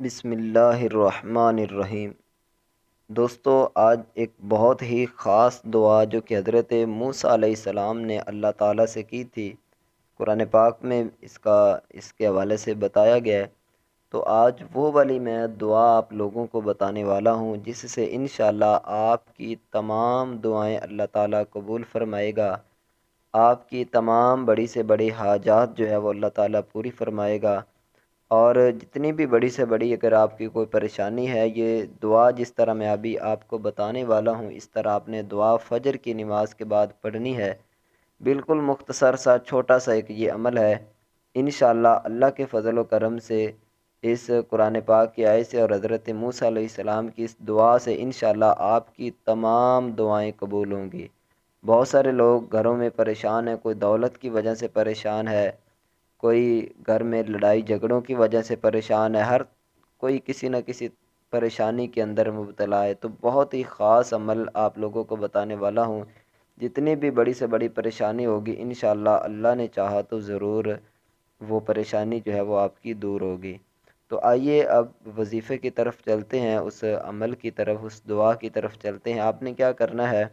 بسم اللہ الرحمن الرحیم۔ دوستو، آج ایک بہت ہی خاص دعا جو کہ حضرت موسیٰ علیہ السلام نے اللہ تعالیٰ سے کی تھی، قرآن پاک میں اس کے حوالے سے بتایا گیا ہے۔ تو آج وہ والی میں دعا آپ لوگوں کو بتانے والا ہوں جس سے انشاءاللہ آپ کی تمام دعائیں اللہ تعالیٰ قبول فرمائے گا۔ آپ کی تمام بڑی سے بڑی حاجات جو ہے وہ اللہ تعالیٰ پوری فرمائے گا۔ اور جتنی بھی بڑی سے بڑی اگر آپ کی کوئی پریشانی ہے، یہ دعا جس طرح میں ابھی آپ کو بتانے والا ہوں اس طرح آپ نے دعا فجر کی نماز کے بعد پڑھنی ہے۔ بالکل مختصر سا چھوٹا سا ایک یہ عمل ہے۔ انشاءاللہ اللہ کے فضل و کرم سے اس قرآن پاک کی آیت سے اور حضرت موسیٰ علیہ السلام کی اس دعا سے انشاءاللہ آپ کی تمام دعائیں قبول ہوں گی۔ بہت سارے لوگ گھروں میں پریشان ہیں، کوئی دولت کی وجہ سے پریشان ہے، کوئی گھر میں لڑائی جھگڑوں کی وجہ سے پریشان ہے، ہر کوئی کسی نہ کسی پریشانی کے اندر مبتلا ہے۔ تو بہت ہی خاص عمل آپ لوگوں کو بتانے والا ہوں۔ جتنی بھی بڑی سے بڑی پریشانی ہوگی انشاءاللہ اللہ نے چاہا تو ضرور وہ پریشانی جو ہے وہ آپ کی دور ہوگی۔ تو آئیے اب وظیفے کی طرف چلتے ہیں، اس عمل کی طرف، اس دعا کی طرف چلتے ہیں۔ آپ نے کیا کرنا ہے،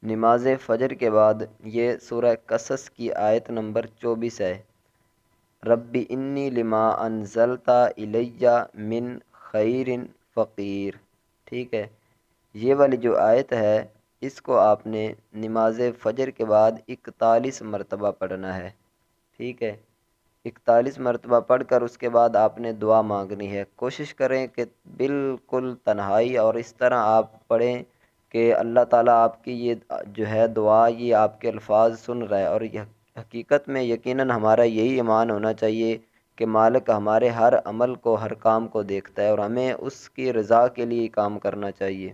نماز فجر کے بعد یہ سورہ قصص کی آیت نمبر 24 ہے، ربی انی لما انزلت الی من خیر فقیر۔ ٹھیک ہے، یہ والی جو آیت ہے اس کو آپ نے نماز فجر کے بعد 41 مرتبہ پڑھنا ہے۔ ٹھیک ہے، 41 مرتبہ پڑھ کر اس کے بعد آپ نے دعا مانگنی ہے۔ کوشش کریں کہ بالکل تنہائی اور اس طرح آپ پڑھیں کہ اللہ تعالیٰ آپ کی یہ جو ہے دعا، یہ آپ کے الفاظ سن رہا ہے۔ اور یہ حقیقت میں یقیناً ہمارا یہی ایمان ہونا چاہیے کہ مالک ہمارے ہر عمل کو، ہر کام کو دیکھتا ہے اور ہمیں اس کی رضا کے لیے کام کرنا چاہیے۔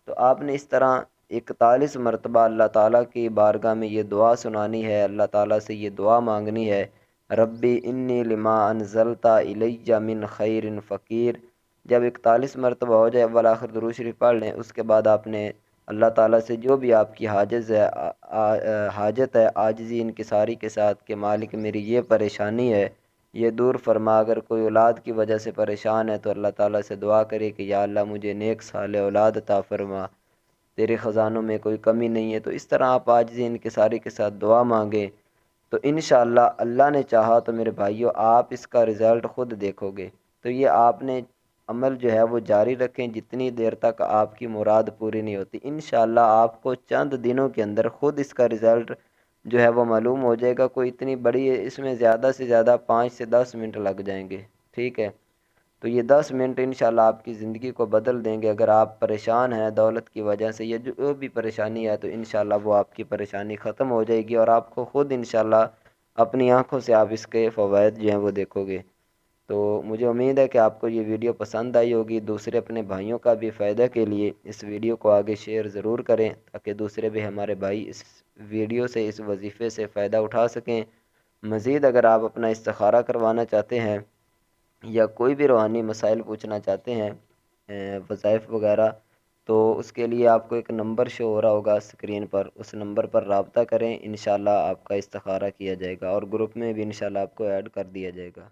تو آپ نے اس طرح 41 مرتبہ اللہ تعالیٰ کی بارگاہ میں یہ دعا سنانی ہے، اللہ تعالیٰ سے یہ دعا مانگنی ہے، ربی انی لما انزلت الی من خیر فقیر۔ جب 41 مرتبہ ہو جائے اول آخر درود شریف پڑھ لیں، اس کے بعد آپ نے اللہ تعالیٰ سے جو بھی آپ کی حاجت ہے عاجزی انکساری کے ساتھ کہ مالک میری یہ پریشانی ہے یہ دور فرما۔ اگر کوئی اولاد کی وجہ سے پریشان ہے تو اللہ تعالیٰ سے دعا کرے کہ یا اللہ مجھے نیک صالح اولاد عطا فرما، تیرے خزانوں میں کوئی کمی نہیں ہے۔ تو اس طرح آپ عاجزی انکساری کے ساتھ دعا مانگیں تو انشاءاللہ اللہ نے چاہا تو میرے بھائیوں آپ اس کا رزلٹ خود دیکھو گے۔ تو یہ آپ نے عمل جو ہے وہ جاری رکھیں جتنی دیر تک آپ کی مراد پوری نہیں ہوتی۔ انشاءاللہ آپ کو چند دنوں کے اندر خود اس کا رزلٹ جو ہے وہ معلوم ہو جائے گا۔ کوئی اتنی بڑی اس میں زیادہ سے زیادہ 5 سے 10 منٹ لگ جائیں گے۔ ٹھیک ہے، تو یہ 10 منٹ انشاءاللہ آپ کی زندگی کو بدل دیں گے۔ اگر آپ پریشان ہیں دولت کی وجہ سے یا جو بھی پریشانی ہے تو انشاءاللہ وہ آپ کی پریشانی ختم ہو جائے گی اور آپ کو خود انشاءاللہ اپنی آنکھوں سے آپ اس کے فوائد جو ہیں وہ دیکھو گے۔ تو مجھے امید ہے کہ آپ کو یہ ویڈیو پسند آئی ہوگی۔ دوسرے اپنے بھائیوں کا بھی فائدہ کے لیے اس ویڈیو کو آگے شیئر ضرور کریں تاکہ دوسرے بھی ہمارے بھائی اس ویڈیو سے، اس وظیفے سے فائدہ اٹھا سکیں۔ مزید اگر آپ اپنا استخارہ کروانا چاہتے ہیں یا کوئی بھی روحانی مسائل پوچھنا چاہتے ہیں، وظائف وغیرہ، تو اس کے لیے آپ کو ایک نمبر شو ہو رہا ہوگا اسکرین پر، اس نمبر پر رابطہ کریں، انشاءاللہ آپ کا استخارہ کیا جائے گا اور گروپ میں بھی انشاءاللہ آپ کو ایڈ کر دیا جائے گا۔